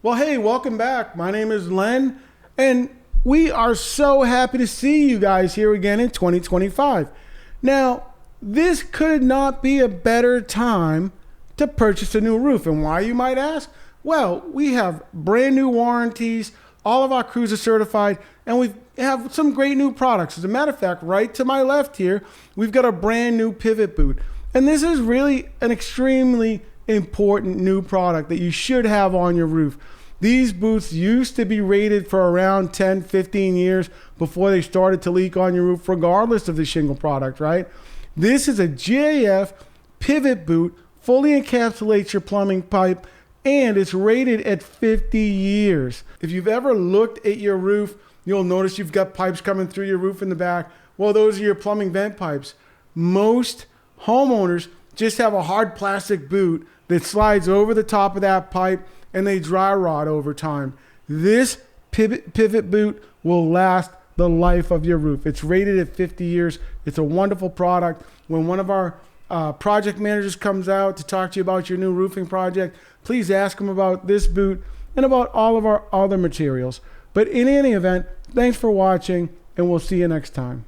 Well, hey, welcome back. My name is Len, and we are so happy to see you guys here again in 2025. Now, this could not be a better time to purchase a new roof. And why, you might ask? Well, we have brand new warranties, all of our crews are certified, and we have some great new products. As a matter of fact, right to my left here, we've got a brand new Pivot Boot. And this is really an extremely important new product that you should have on your roof. These boots used to be rated for around 10, 15 years before they started to leak on your roof, regardless of the shingle product, right? This is a GAF Pivot Boot, fully encapsulates your plumbing pipe, and it's rated at 50 years. If you've ever looked at your roof, you'll notice you've got pipes coming through your roof in the back. Well, those are your plumbing vent pipes. Most homeowners just have a hard plastic boot that slides over the top of that pipe and they dry rot over time. This pivot boot will last the life of your roof. It's rated at 50 years. It's a wonderful product. When one of our project managers comes out to talk to you about your new roofing project, please ask them about this boot and about all of our other materials. But in any event, thanks for watching, and we'll see you next time.